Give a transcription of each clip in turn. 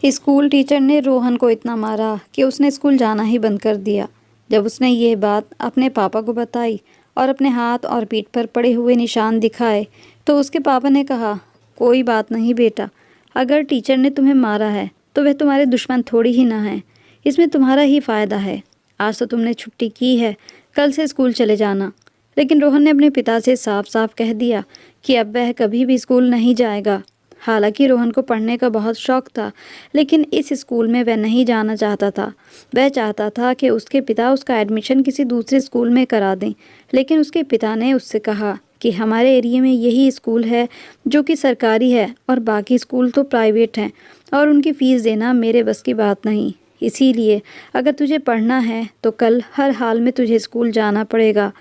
School teacher ने रोहन को इतना मारा कि उसने स्कूल जाना ही बंद कर दिया। जब उसने ये बात अपने पापा को बताई और अपने हाथ और पीठ पर पड़े हुए निशान दिखाए, तो उसके पापा ने कहा, कोई बात नहीं बेटा, अगर टीचर ने तुम्हें मारा है तो वह तुम्हारे दुश्मन थोड़ी ही ना है। इसमें तुम्हारा ही फ़ायदा है। आज तो तुमने छुट्टी की है, कल से स्कूल चले जाना। लेकिन रोहन ने अपने पिता से साफ साफ कह दिया कि अब वह कभी भी स्कूल नहीं जाएगा। हालांकि रोहन को पढ़ने का बहुत शौक था, लेकिन इस स्कूल में वह नहीं जाना चाहता था। वह चाहता था कि उसके पिता उसका एडमिशन किसी दूसरे स्कूल में करा दें, लेकिन उसके पिता ने उससे कहा कि हमारे एरिया में यही स्कूल है जो कि सरकारी है और बाकी स्कूल तो प्राइवेट हैं और उनकी फ़ीस देना मेरे बस की बात नहीं। इसीलिए अगर तुझे पढ़ना है तो कल हर हाल में तुझे स्कूल जाना पड़ेगा।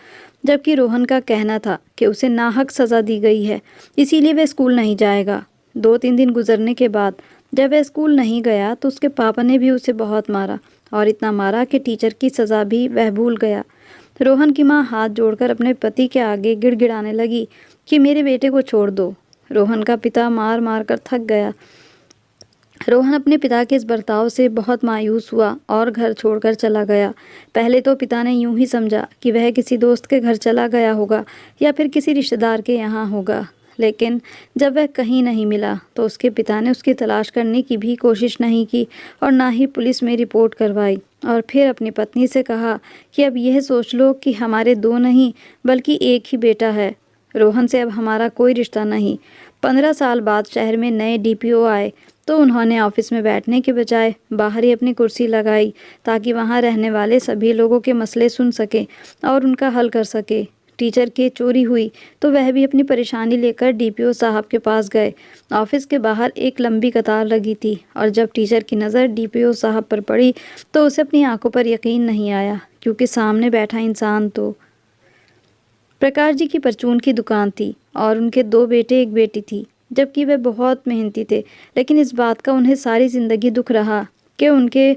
जबकि रोहन का कहना था कि उसे नाहक सज़ा दी गई है, इसीलिए वह स्कूल नहीं जाएगा। 2-3 दिन गुजरने के बाद जब वह स्कूल नहीं गया तो उसके पापा ने भी उसे बहुत मारा और इतना मारा कि टीचर की सज़ा भी वह भूल गया। रोहन की माँ हाथ जोड़कर अपने पति के आगे गिड़गिड़ाने लगी कि मेरे बेटे को छोड़ दो। रोहन का पिता मार मार कर थक गया। रोहन अपने पिता के इस बर्ताव से बहुत मायूस हुआ और घर छोड़कर चला गया। पहले तो पिता ने यूं ही समझा कि वह किसी दोस्त के घर चला गया होगा या फिर किसी रिश्तेदार के यहाँ होगा, लेकिन जब वह कहीं नहीं मिला तो उसके पिता ने उसकी तलाश करने की भी कोशिश नहीं की और ना ही पुलिस में रिपोर्ट करवाई। और फिर अपनी पत्नी से कहा कि अब यह सोच लो कि हमारे 2 नहीं बल्कि एक ही बेटा है। रोहन से अब हमारा कोई रिश्ता नहीं। 15 साल बाद शहर में नए डीपीओ आए तो उन्होंने ऑफिस में बैठने के बजाय बाहर ही अपनी कुर्सी लगाई ताकि वहां रहने वाले सभी लोगों के मसले सुन सके और उनका हल कर सके। टीचर की चोरी हुई तो वह भी अपनी परेशानी लेकर डीपीओ साहब के पास गए। ऑफिस के बाहर एक लंबी कतार लगी थी और जब टीचर की नज़र डीपीओ साहब पर पड़ी तो उसे अपनी आंखों पर यकीन नहीं आया, क्योंकि सामने बैठा इंसान तो प्रकाश जी की परचून की दुकान थी और उनके 2 बेटे एक बेटी थी। जबकि वे बहुत मेहनती थे, लेकिन इस बात का उन्हें सारी ज़िंदगी दुख रहा कि उनके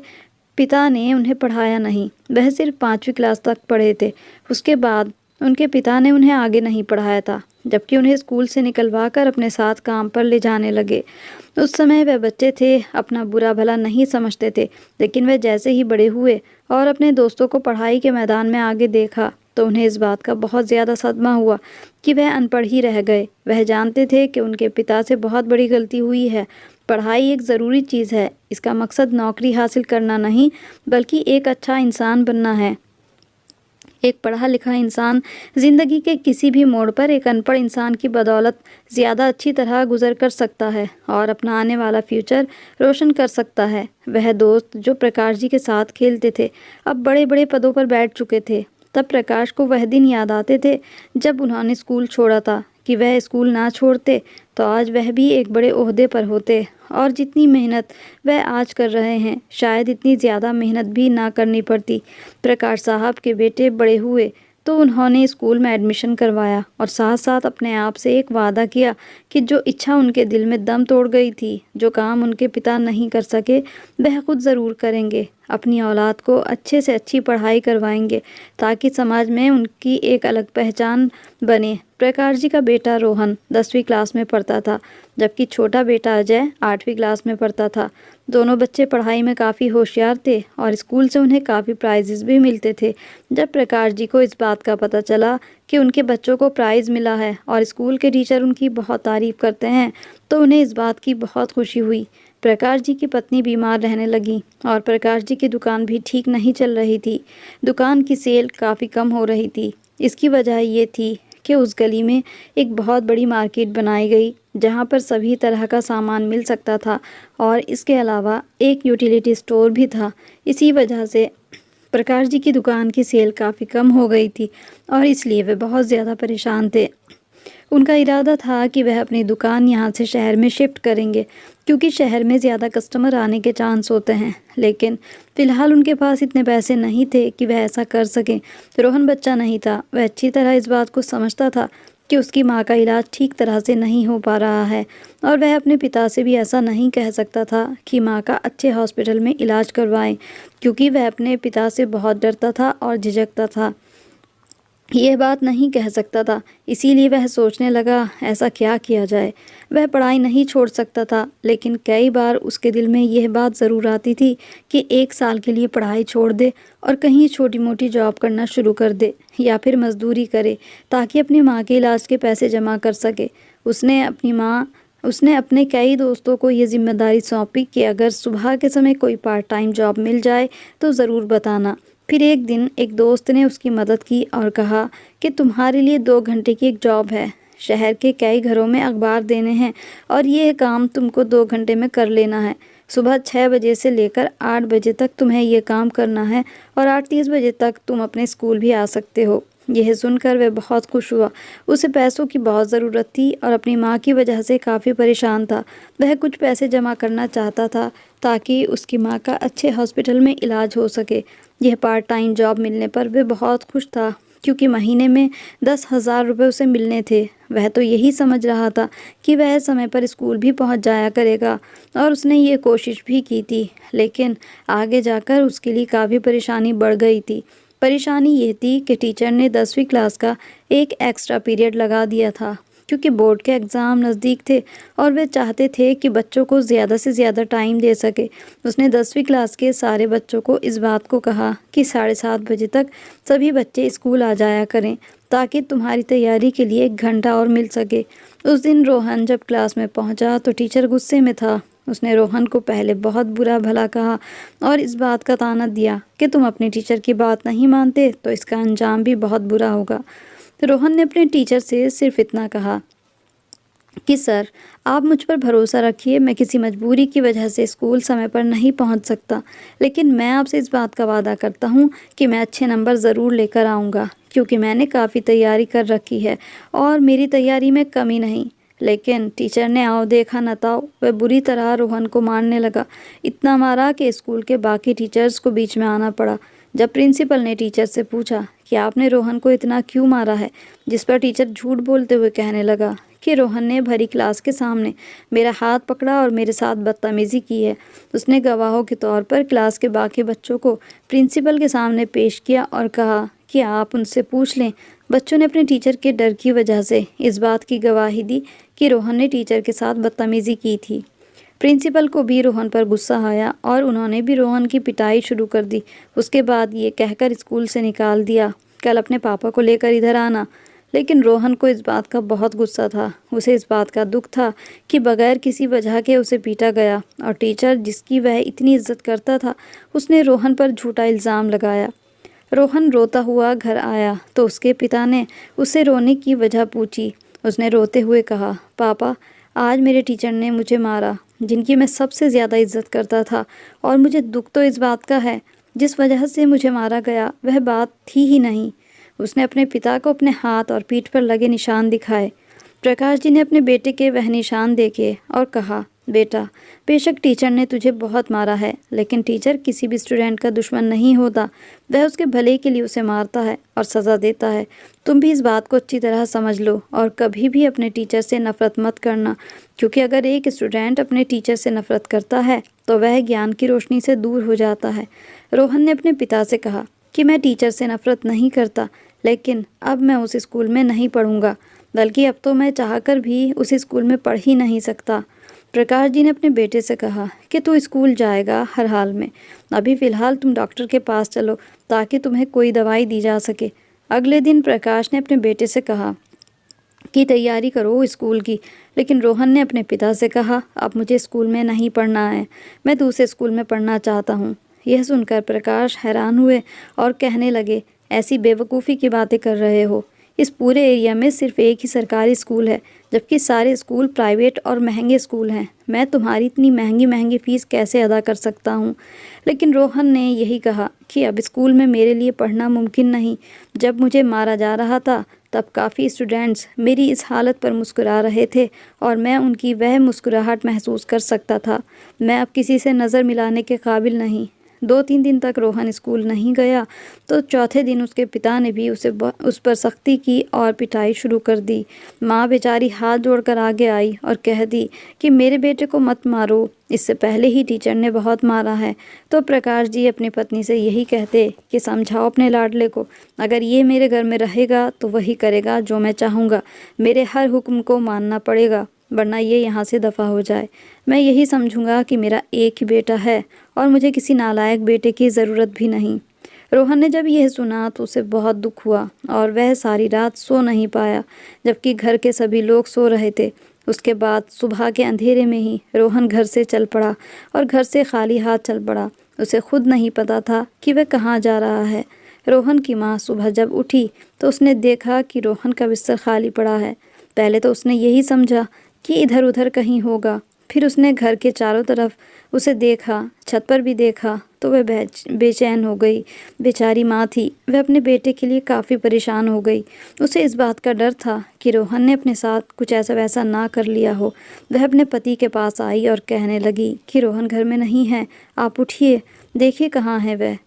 पिता ने उन्हें पढ़ाया नहीं। वह सिर्फ 5वीं क्लास तक पढ़े थे। उसके बाद उनके पिता ने उन्हें आगे नहीं पढ़ाया था, जबकि उन्हें स्कूल से निकलवा कर अपने साथ काम पर ले जाने लगे। उस समय वह बच्चे थे, अपना बुरा भला नहीं समझते थे, लेकिन वह जैसे ही बड़े हुए और अपने दोस्तों को पढ़ाई के मैदान में आगे देखा तो उन्हें इस बात का बहुत ज़्यादा सदमा हुआ कि वह अनपढ़ ही रह गए। वह जानते थे कि उनके पिता से बहुत बड़ी गलती हुई है। पढ़ाई एक ज़रूरी चीज़ है। इसका मकसद नौकरी हासिल करना नहीं बल्कि एक अच्छा इंसान बनना है। एक पढ़ा लिखा इंसान ज़िंदगी के किसी भी मोड़ पर एक अनपढ़ इंसान की बदौलत ज़्यादा अच्छी तरह गुजर कर सकता है और अपना आने वाला फ्यूचर रोशन कर सकता है। वह दोस्त जो प्रकाश जी के साथ खेलते थे अब बड़े बड़े पदों पर बैठ चुके थे। तब प्रकाश को वह दिन याद आते थे जब उन्होंने स्कूल छोड़ा था। कि वह स्कूल ना छोड़ते तो आज वह भी एक बड़े ओहदे पर होते और जितनी मेहनत वह आज कर रहे हैं शायद इतनी ज़्यादा मेहनत भी ना करनी पड़ती। प्रकाश साहब के बेटे बड़े हुए तो उन्होंने स्कूल में एडमिशन करवाया और साथ साथ अपने आप से एक वादा किया कि जो इच्छा उनके दिल में दम तोड़ गई थी, जो काम उनके पिता नहीं कर सके, वह खुद ज़रूर करेंगे। अपनी औलाद को अच्छे से अच्छी पढ़ाई करवाएंगे ताकि समाज में उनकी एक अलग पहचान बने। प्रकाश जी का बेटा रोहन 10वीं क्लास में पढ़ता था, जबकि छोटा बेटा अजय 8वीं क्लास में पढ़ता था। दोनों बच्चे पढ़ाई में काफ़ी होशियार थे और स्कूल से उन्हें काफ़ी प्राइजेस भी मिलते थे। जब प्रकाश जी को इस बात का पता चला कि उनके बच्चों को प्राइज़ मिला है और स्कूल के टीचर उनकी बहुत तारीफ़ करते हैं तो उन्हें इस बात की बहुत खुशी हुई। प्रकाश जी की पत्नी बीमार रहने लगी और प्रकाश जी की दुकान भी ठीक नहीं चल रही थी। दुकान की सेल काफ़ी कम हो रही थी। इसकी वजह ये थी कि उस गली में एक बहुत बड़ी मार्केट बनाई गई जहाँ पर सभी तरह का सामान मिल सकता था और इसके अलावा एक यूटिलिटी स्टोर भी था। इसी वजह से प्रकाश जी की दुकान की सेल काफ़ी कम हो गई थी और इसलिए वे बहुत ज़्यादा परेशान थे। उनका इरादा था कि वह अपनी दुकान यहाँ से शहर में शिफ्ट करेंगे, क्योंकि शहर में ज़्यादा कस्टमर आने के चांस होते हैं। लेकिन फ़िलहाल उनके पास इतने पैसे नहीं थे कि वह ऐसा कर सकें। रोहन बच्चा नहीं था, वह अच्छी तरह इस बात को समझता था कि उसकी माँ का इलाज ठीक तरह से नहीं हो पा रहा है और वह अपने पिता से भी ऐसा नहीं कह सकता था कि माँ का अच्छे हॉस्पिटल में इलाज करवाएं, क्योंकि वह अपने पिता से बहुत डरता था और झिझकता था। यह बात नहीं कह सकता था, इसीलिए वह सोचने लगा ऐसा क्या किया जाए। वह पढ़ाई नहीं छोड़ सकता था, लेकिन कई बार उसके दिल में यह बात ज़रूर आती थी कि 1 साल के लिए पढ़ाई छोड़ दे और कहीं छोटी मोटी जॉब करना शुरू कर दे या फिर मजदूरी करे, ताकि अपनी माँ के इलाज के पैसे जमा कर सके। उसने अपने कई दोस्तों को ये जिम्मेदारी सौंपी कि अगर सुबह के समय कोई पार्ट टाइम जॉब मिल जाए तो ज़रूर बताना। फिर एक दिन एक दोस्त ने उसकी मदद की और कहा कि तुम्हारे लिए 2 घंटे की एक जॉब है। शहर के कई घरों में अखबार देने हैं और ये काम तुमको 2 घंटे में कर लेना है। सुबह 6 बजे से लेकर 8 बजे तक तुम्हें ये काम करना है और 8:30 बजे तक तुम अपने स्कूल भी आ सकते हो। यह सुनकर वह बहुत खुश हुआ। उसे पैसों की बहुत ज़रूरत थी और अपनी माँ की वजह से काफ़ी परेशान था। वह कुछ पैसे जमा करना चाहता था ताकि उसकी माँ का अच्छे हॉस्पिटल में इलाज हो सके। यह पार्ट टाइम जॉब मिलने पर वह बहुत खुश था, क्योंकि महीने में 10,000 रुपये उसे मिलने थे। वह तो यही समझ रहा था कि वह समय पर स्कूल भी पहुंच जाया करेगा, और उसने ये कोशिश भी की थी। लेकिन आगे जाकर उसके लिए काफ़ी परेशानी बढ़ गई थी। परेशानी ये थी कि टीचर ने 10वीं क्लास का एक एक्स्ट्रा पीरियड लगा दिया था, क्योंकि बोर्ड के एग्ज़ाम नज़दीक थे और वे चाहते थे कि बच्चों को ज़्यादा से ज़्यादा टाइम दे सके। उसने 10वीं क्लास के सारे बच्चों को इस बात को कहा कि 7:30 बजे तक सभी बच्चे स्कूल आ जाया करें, ताकि तुम्हारी तैयारी के लिए 1 घंटा और मिल सके। उस दिन रोहन जब क्लास में पहुंचा तो टीचर गुस्से में था। उसने रोहन को पहले बहुत बुरा भला कहा और इस बात का ताना दिया कि तुम अपने टीचर की बात नहीं मानते तो इसका अंजाम भी बहुत बुरा होगा। रोहन ने अपने टीचर से सिर्फ इतना कहा कि सर, आप मुझ पर भरोसा रखिए, मैं किसी मजबूरी की वजह से स्कूल समय पर नहीं पहुंच सकता, लेकिन मैं आपसे इस बात का वादा करता हूं कि मैं अच्छे नंबर ज़रूर लेकर आऊँगा, क्योंकि मैंने काफ़ी तैयारी कर रखी है और मेरी तैयारी में कमी नहीं। लेकिन टीचर ने आओ देखा न ताओ, वह बुरी तरह रोहन को मारने लगा। इतना मारा कि स्कूल के बाकी टीचर्स को बीच में आना पड़ा। जब प्रिंसिपल ने टीचर से पूछा कि आपने रोहन को इतना क्यों मारा है, जिस पर टीचर झूठ बोलते हुए कहने लगा कि रोहन ने भरी क्लास के सामने मेरा हाथ पकड़ा और मेरे साथ बदतमीज़ी की है। उसने गवाहों के तौर पर क्लास के बाकी बच्चों को प्रिंसिपल के सामने पेश किया और कहा कि आप उनसे पूछ लें। बच्चों ने अपने टीचर के डर की वजह से इस बात की गवाही दी कि रोहन ने टीचर के साथ बदतमीज़ी की थी। प्रिंसिपल को भी रोहन पर गुस्सा आया और उन्होंने भी रोहन की पिटाई शुरू कर दी। उसके बाद ये कहकर स्कूल से निकाल दिया, कल अपने पापा को लेकर इधर आना। लेकिन रोहन को इस बात का बहुत गुस्सा था। उसे इस बात का दुख था कि बगैर किसी वजह के उसे पीटा गया, और टीचर जिसकी वह इतनी इज्जत करता था, उसने रोहन पर झूठा इल्ज़ाम लगाया। रोहन रोता हुआ घर आया तो उसके पिता ने उससे रोने की वजह पूछी। उसने रोते हुए कहा, पापा, आज मेरे टीचर ने मुझे मारा, जिनकी मैं सबसे ज़्यादा इज्जत करता था, और मुझे दुख तो इस बात का है जिस वजह से मुझे मारा गया वह बात थी ही नहीं। उसने अपने पिता को अपने हाथ और पीठ पर लगे निशान दिखाए। प्रकाश जी ने अपने बेटे के वह निशान देखे और कहा, बेटा, बेशक टीचर ने तुझे बहुत मारा है, लेकिन टीचर किसी भी स्टूडेंट का दुश्मन नहीं होता। वह उसके भले के लिए उसे मारता है और सज़ा देता है। तुम भी इस बात को अच्छी तरह समझ लो और कभी भी अपने टीचर से नफ़रत मत करना, क्योंकि अगर एक स्टूडेंट अपने टीचर से नफ़रत करता है तो वह ज्ञान की रोशनी से दूर हो जाता है। रोहन ने अपने पिता से कहा कि मैं टीचर से नफ़रत नहीं करता, लेकिन अब मैं उस स्कूल में नहीं पढ़ूंगा, बल्कि अब तो मैं चाहकर भी उस स्कूल में पढ़ ही नहीं सकता। प्रकाश जी ने अपने बेटे से कहा कि तू स्कूल जाएगा हर हाल में। अभी फ़िलहाल तुम डॉक्टर के पास चलो ताकि तुम्हें कोई दवाई दी जा सके। अगले दिन प्रकाश ने अपने बेटे से कहा कि तैयारी करो स्कूल की, लेकिन रोहन ने अपने पिता से कहा, अब मुझे स्कूल में नहीं पढ़ना है, मैं दूसरे स्कूल में पढ़ना चाहता हूँ। यह सुनकर प्रकाश हैरान हुए और कहने लगे, ऐसी बेवकूफ़ी की बातें कर रहे हो। इस पूरे एरिया में सिर्फ एक ही सरकारी स्कूल है, जबकि सारे स्कूल प्राइवेट और महंगे स्कूल हैं। मैं तुम्हारी इतनी महंगी महंगी फ़ीस कैसे अदा कर सकता हूँ। लेकिन रोहन ने यही कहा कि अब स्कूल में मेरे लिए पढ़ना मुमकिन नहीं। जब मुझे मारा जा रहा था तब काफ़ी स्टूडेंट्स मेरी इस हालत पर मुस्कुरा रहे थे और मैं उनकी वह मुस्कुराहट महसूस कर सकता था। मैं अब किसी से नज़र मिलाने के काबिल नहीं। 2-3 दिन तक रोहन स्कूल नहीं गया तो चौथे दिन उसके पिता ने भी उस पर सख्ती की और पिटाई शुरू कर दी। माँ बेचारी हाथ जोड़कर आगे आई और कह दी कि मेरे बेटे को मत मारो, इससे पहले ही टीचर ने बहुत मारा है। तो प्रकाश जी अपनी पत्नी से यही कहते कि समझाओ अपने लाडले को, अगर ये मेरे घर में रहेगा तो वही करेगा जो मैं चाहूँगा, मेरे हर हुक्म को मानना पड़ेगा, वरना ये यहाँ से दफ़ा हो जाए। मैं यही समझूंगा कि मेरा एक ही बेटा है और मुझे किसी नालायक बेटे की ज़रूरत भी नहीं। रोहन ने जब यह सुना तो उसे बहुत दुख हुआ और वह सारी रात सो नहीं पाया, जबकि घर के सभी लोग सो रहे थे। उसके बाद सुबह के अंधेरे में ही रोहन घर से चल पड़ा और घर से खाली हाथ चल पड़ा। उसे खुद नहीं पता था कि वह कहाँ जा रहा है। रोहन की माँ सुबह जब उठी तो उसने देखा कि रोहन का बिस्तर खाली पड़ा है। पहले तो उसने यही समझा कि इधर उधर कहीं होगा। फिर उसने घर के चारों तरफ उसे देखा, छत पर भी देखा, तो वह बेचैन हो गई। बेचारी माँ थी, वह अपने बेटे के लिए काफ़ी परेशान हो गई। उसे इस बात का डर था कि रोहन ने अपने साथ कुछ ऐसा वैसा ना कर लिया हो। वह अपने पति के पास आई और कहने लगी कि रोहन घर में नहीं है, आप उठिए, देखिए कहाँ है वह।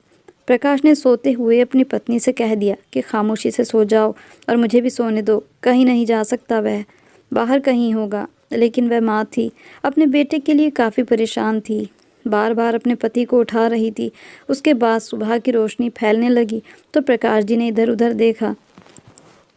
प्रकाश ने सोते हुए अपनी पत्नी से कह दिया कि खामोशी से सो जाओ और मुझे भी सोने दो, कहीं नहीं जा सकता वह, बाहर कहीं होगा। लेकिन वह माँ थी, अपने बेटे के लिए काफ़ी परेशान थी, बार बार अपने पति को उठा रही थी। उसके बाद सुबह की रोशनी फैलने लगी तो प्रकाश जी ने इधर उधर देखा,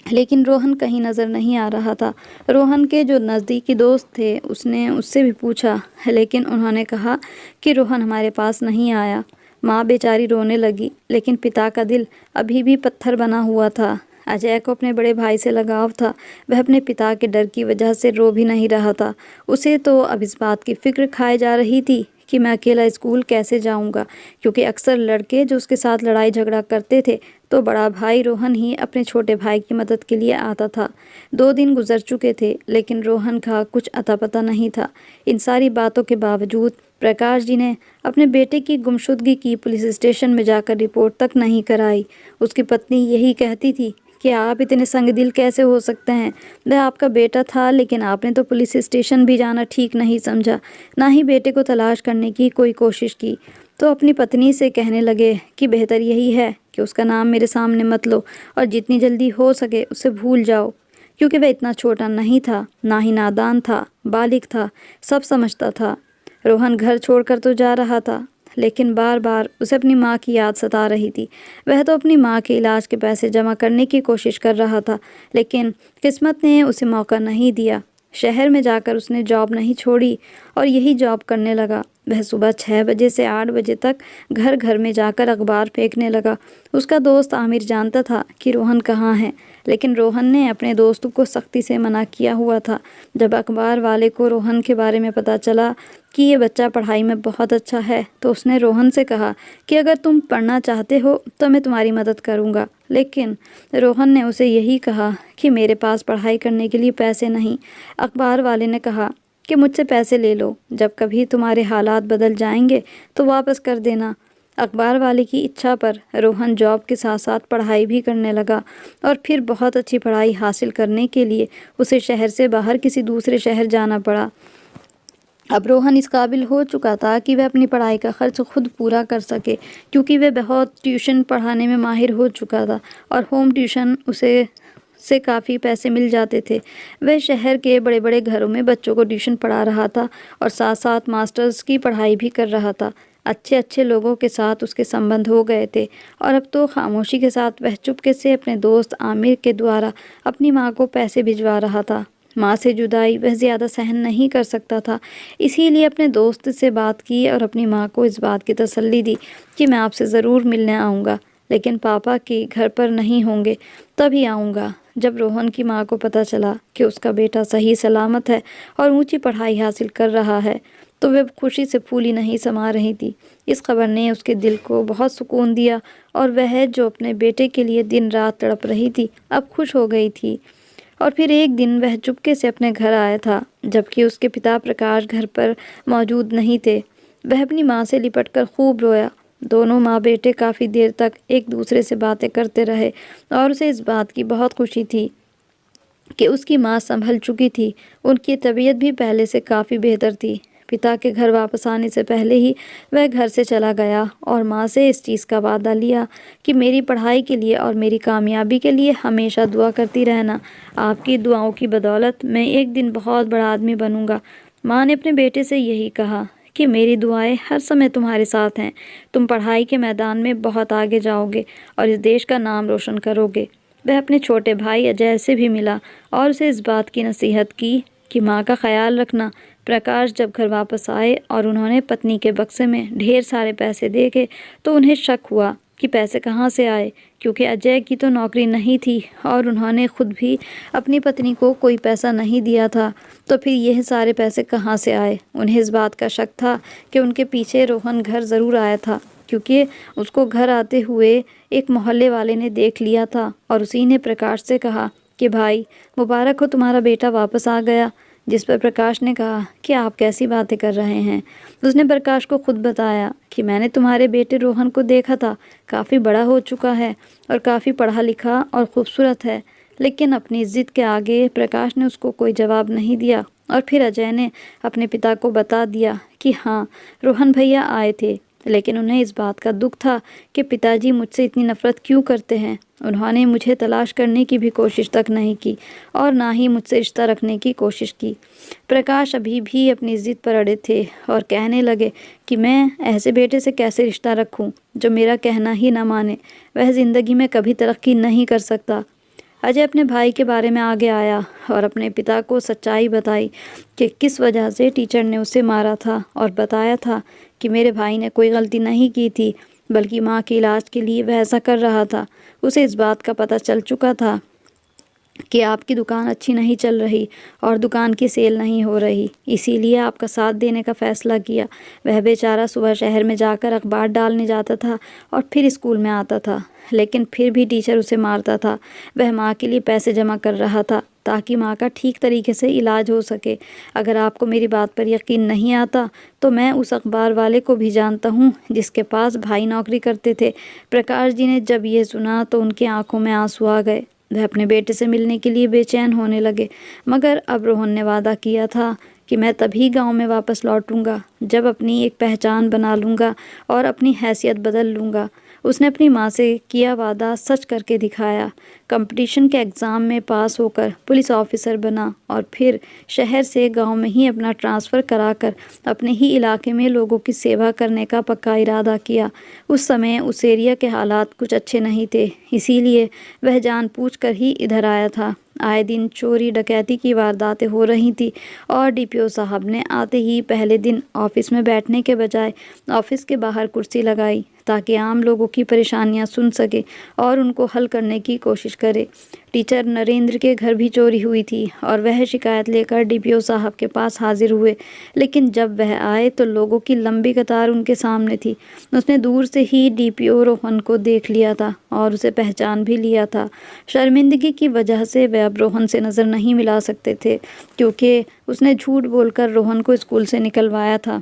लेकिन रोहन कहीं नज़र नहीं आ रहा था। रोहन के जो नज़दीकी दोस्त थे उसने उससे भी पूछा, लेकिन उन्होंने कहा कि रोहन हमारे पास नहीं आया। माँ बेचारी रोने लगी, लेकिन पिता का दिल अभी भी पत्थर बना हुआ था। अजय को अपने बड़े भाई से लगाव था, वह अपने पिता के डर की वजह से रो भी नहीं रहा था। उसे तो अब इस बात की फिक्र खाए जा रही थी कि मैं अकेला स्कूल कैसे जाऊंगा, क्योंकि अक्सर लड़के जो उसके साथ लड़ाई झगड़ा करते थे तो बड़ा भाई रोहन ही अपने छोटे भाई की मदद के लिए आता था। 2 दिन गुजर चुके थे, लेकिन रोहन का कुछ अता पता नहीं था। इन सारी बातों के बावजूद प्रकाश जी ने अपने बेटे की गुमशुदगी की पुलिस स्टेशन में जाकर रिपोर्ट तक नहीं कराई। उसकी पत्नी यही कहती थी कि आप इतने संग दिल कैसे हो सकते हैं, वह आपका बेटा था, लेकिन आपने तो पुलिस स्टेशन भी जाना ठीक नहीं समझा, ना ही बेटे को तलाश करने की कोई कोशिश की। तो अपनी पत्नी से कहने लगे कि बेहतर यही है कि उसका नाम मेरे सामने मत लो और जितनी जल्दी हो सके उसे भूल जाओ, क्योंकि वह इतना छोटा नहीं था, ना ही नादान था, बालिग था, सब समझता था। रोहन घर छोड़कर तो जा रहा था, लेकिन बार बार उसे अपनी माँ की याद सता रही थी। वह तो अपनी माँ के इलाज के पैसे जमा करने की कोशिश कर रहा था, लेकिन किस्मत ने उसे मौका नहीं दिया। शहर में जाकर उसने जॉब नहीं छोड़ी और यही जॉब करने लगा। वह सुबह 6 बजे से 8 बजे तक घर घर में जाकर अखबार फेंकने लगा। उसका दोस्त आमिर जानता था कि रोहन कहाँ है, लेकिन रोहन ने अपने दोस्तों को सख्ती से मना किया हुआ था। जब अखबार वाले को रोहन के बारे में पता चला कि ये बच्चा पढ़ाई में बहुत अच्छा है, तो उसने रोहन से कहा कि अगर तुम पढ़ना चाहते हो तो मैं तुम्हारी मदद करूँगा। लेकिन रोहन ने उसे यही कहा कि मेरे पास पढ़ाई करने के लिए पैसे नहीं। अखबार वाले ने कहा कि मुझसे पैसे ले लो, जब कभी तुम्हारे हालात बदल जाएंगे तो वापस कर देना। अखबार वाले की इच्छा पर रोहन जॉब के साथ साथ पढ़ाई भी करने लगा और फिर बहुत अच्छी पढ़ाई हासिल करने के लिए उसे शहर से बाहर किसी दूसरे शहर जाना पड़ा। अब रोहन इस काबिल हो चुका था कि वह अपनी पढ़ाई का खर्च खुद पूरा कर सके, क्योंकि वह बहुत ट्यूशन पढ़ाने में माहिर हो चुका था और होम ट्यूशन उसे से काफ़ी पैसे मिल जाते थे। वह शहर के बड़े बड़े घरों में बच्चों को ट्यूशन पढ़ा रहा था और साथ साथ मास्टर्स की पढ़ाई भी कर रहा था। अच्छे अच्छे लोगों के साथ उसके संबंध हो गए थे और अब तो खामोशी के साथ वह चुपके से अपने दोस्त आमिर के द्वारा अपनी माँ को पैसे भिजवा रहा था। माँ से जुदाई वह ज़्यादा सहन नहीं कर सकता था, इसीलिए अपने दोस्त से बात की और अपनी माँ को इस बात की तसल्ली दी कि मैं आपसे ज़रूर मिलने आऊँगा, लेकिन पापा के घर पर नहीं होंगे, तभी आऊँगा। जब रोहन की माँ को पता चला कि उसका बेटा सही सलामत है और ऊंची पढ़ाई हासिल कर रहा है, तो वह खुशी से फूली नहीं समा रही थी। इस खबर ने उसके दिल को बहुत सुकून दिया और वह जो अपने बेटे के लिए दिन रात तड़प रही थी, अब खुश हो गई थी। और फिर एक दिन वह चुपके से अपने घर आया था, जबकि उसके पिता प्रकाश घर पर मौजूद नहीं थे। वह अपनी माँ से लिपटकर खूब रोया। दोनों माँ बेटे काफ़ी देर तक एक दूसरे से बातें करते रहे और उसे इस बात की बहुत खुशी थी कि उसकी माँ संभल चुकी थी। उनकी तबीयत भी पहले से काफ़ी बेहतर थी। पिता के घर वापस आने से पहले ही वह घर से चला गया और माँ से इस चीज़ का वादा लिया कि मेरी पढ़ाई के लिए और मेरी कामयाबी के लिए हमेशा दुआ करती रहना। आपकी दुआओं की बदौलत मैं एक दिन बहुत बड़ा आदमी बनूंगा। माँ ने अपने बेटे से यही कहा कि मेरी दुआएं हर समय तुम्हारे साथ हैं। तुम पढ़ाई के मैदान में बहुत आगे जाओगे और इस देश का नाम रोशन करोगे। वह अपने छोटे भाई अजय से भी मिला और उसे इस बात की नसीहत की कि माँ का ख्याल रखना। प्रकाश जब घर वापस आए और उन्होंने पत्नी के बक्से में ढेर सारे पैसे देखे तो उन्हें शक हुआ कि पैसे कहाँ से आए, क्योंकि अजय की तो नौकरी नहीं थी और उन्होंने खुद भी अपनी पत्नी को कोई पैसा नहीं दिया था। तो फिर यह सारे पैसे कहाँ से आए? उन्हें इस बात का शक था कि उनके पीछे रोहन घर ज़रूर आया था, क्योंकि उसको घर आते हुए एक मोहल्ले वाले ने देख लिया था और उसी ने प्रकाश से कहा कि भाई मुबारक हो, तुम्हारा बेटा वापस आ गया। जिस पर प्रकाश ने कहा कि आप कैसी बातें कर रहे हैं। उसने प्रकाश को खुद बताया कि मैंने तुम्हारे बेटे रोहन को देखा था, काफ़ी बड़ा हो चुका है और काफ़ी पढ़ा लिखा और खूबसूरत है। लेकिन अपनी ज़िद के आगे प्रकाश ने उसको कोई जवाब नहीं दिया और फिर अजय ने अपने पिता को बता दिया कि हाँ, रोहन भैया आए थे, लेकिन उन्हें इस बात का दुख था कि पिताजी मुझसे इतनी नफ़रत क्यों करते हैं। उन्होंने मुझे तलाश करने की भी कोशिश तक नहीं की और ना ही मुझसे रिश्ता रखने की कोशिश की। प्रकाश अभी भी अपनी ज़िद पर अड़े थे और कहने लगे कि मैं ऐसे बेटे से कैसे रिश्ता रखूं जो मेरा कहना ही ना माने। वह ज़िंदगी में कभी तरक्की नहीं कर सकता। अजय अपने भाई के बारे में आगे आया और अपने पिता को सच्चाई बताई कि किस वजह से टीचर ने उसे मारा था और बताया था कि मेरे भाई ने कोई गलती नहीं की थी, बल्कि माँ के इलाज के लिए वह ऐसा कर रहा था। उसे इस बात का पता चल चुका था कि आपकी दुकान अच्छी नहीं चल रही और दुकान की सेल नहीं हो रही, इसीलिए आपका साथ देने का फ़ैसला किया। वह बेचारा सुबह शहर में जाकर अखबार डालने जाता था और फिर स्कूल में आता था, लेकिन फिर भी टीचर उसे मारता था। वह माँ के लिए पैसे जमा कर रहा था ताकि माँ का ठीक तरीके से इलाज हो सके। अगर आपको मेरी बात पर यकीन नहीं आता तो मैं उस अखबार वाले को भी जानता हूँ जिसके पास भाई नौकरी करते थे। प्रकाश जी ने जब ये सुना तो उनकी आंखों में आंसू आ गए। वह अपने बेटे से मिलने के लिए बेचैन होने लगे, मगर अब रोहन ने वादा किया था कि मैं तभी गांव में वापस लौटूंगा जब अपनी एक पहचान बना लूँगा और अपनी हैसियत बदल लूँगा। उसने अपनी माँ से किया वादा सच करके दिखाया। कंपटीशन के एग्ज़ाम में पास होकर पुलिस ऑफिसर बना और फिर शहर से गांव में ही अपना ट्रांसफ़र कराकर अपने ही इलाके में लोगों की सेवा करने का पक्का इरादा किया। उस समय उस एरिया के हालात कुछ अच्छे नहीं थे, इसीलिए वह जानबूझकर ही इधर आया था। आए दिन चोरी डकैती की वारदातें हो रही थी और डीपीओ साहब ने आते ही पहले दिन ऑफिस में बैठने के बजाय ऑफिस के बाहर कुर्सी लगाई ताकि आम लोगों की परेशानियां सुन सके और उनको हल करने की कोशिश करे। टीचर नरेंद्र के घर भी चोरी हुई थी और वह शिकायत लेकर डीपीओ साहब के पास हाजिर हुए, लेकिन जब वह आए तो लोगों की लंबी कतार उनके सामने थी। उसने दूर से ही डीपीओ रोहन को देख लिया था और उसे पहचान भी लिया था। शर्मिंदगी की वजह से वह अब रोहन से नज़र नहीं मिला सकते थे, क्योंकि उसने झूठ बोलकर रोहन को स्कूल से निकलवाया था।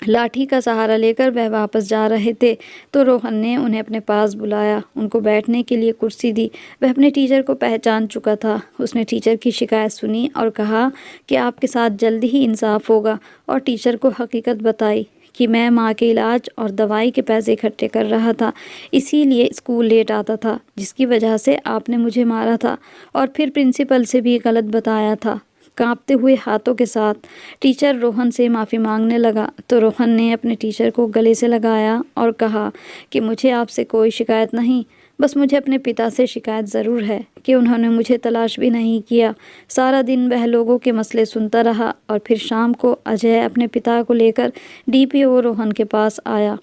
लाठी का सहारा लेकर वह वापस जा रहे थे तो रोहन ने उन्हें अपने पास बुलाया, उनको बैठने के लिए कुर्सी दी। वह अपने टीचर को पहचान चुका था। उसने टीचर की शिकायत सुनी और कहा कि आपके साथ जल्दी ही इंसाफ होगा, और टीचर को हकीकत बताई कि मैं माँ के इलाज और दवाई के पैसे इकट्ठे कर रहा था, इसीलिए स्कूल लेट आता था, जिसकी वजह से आपने मुझे मारा था और फिर प्रिंसिपल से भी गलत बताया था। कांपते हुए हाथों के साथ टीचर रोहन से माफ़ी मांगने लगा तो रोहन ने अपने टीचर को गले से लगाया और कहा कि मुझे आपसे कोई शिकायत नहीं, बस मुझे अपने पिता से शिकायत ज़रूर है कि उन्होंने मुझे तलाश भी नहीं किया। सारा दिन वह लोगों के मसले सुनता रहा और फिर शाम को अजय अपने पिता को लेकर डीपीओ रोहन के पास आया।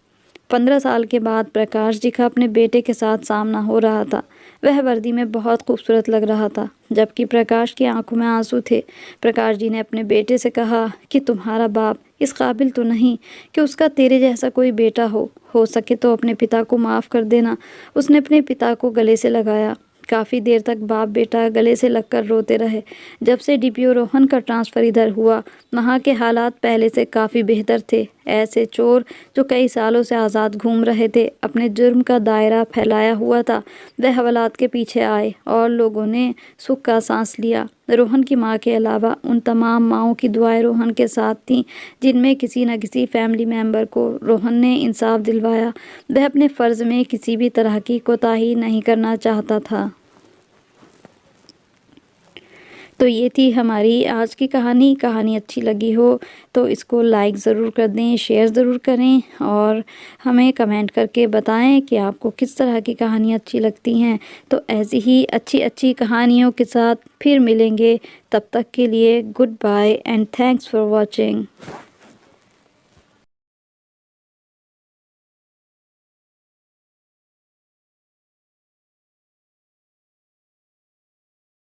15 साल के बाद प्रकाश जी का अपने बेटे के साथ सामना हो रहा था। वह वर्दी में बहुत खूबसूरत लग रहा था, जबकि प्रकाश की आंखों में आंसू थे। प्रकाश जी ने अपने बेटे से कहा कि तुम्हारा बाप इस काबिल तो नहीं कि उसका तेरे जैसा कोई बेटा हो सके तो अपने पिता को माफ़ कर देना। उसने अपने पिता को गले से लगाया। काफ़ी देर तक बाप बेटा गले से लगकर रोते रहे। जब से डीपीओ रोहन का ट्रांसफ़र इधर हुआ, वहाँ के हालात पहले से काफ़ी बेहतर थे। ऐसे चोर जो कई सालों से आज़ाद घूम रहे थे, अपने जुर्म का दायरा फैलाया हुआ था, वह हवालात के पीछे आए और लोगों ने सुख का सांस लिया। रोहन की माँ के अलावा उन तमाम माँओं की दुआएं रोहन के साथ थीं, जिनमें किसी न किसी फैमिली मेम्बर को रोहन ने इंसाफ दिलवाया। वह अपने फ़र्ज़ में किसी भी तरह की कोताही नहीं करना चाहता था। तो ये थी हमारी आज की कहानी। कहानी अच्छी लगी हो तो इसको लाइक ज़रूर कर दें, शेयर ज़रूर करें और हमें कमेंट करके बताएं कि आपको किस तरह की कहानी अच्छी लगती हैं। तो ऐसी ही अच्छी अच्छी कहानियों के साथ फिर मिलेंगे। तब तक के लिए goodbye and thanks for watching.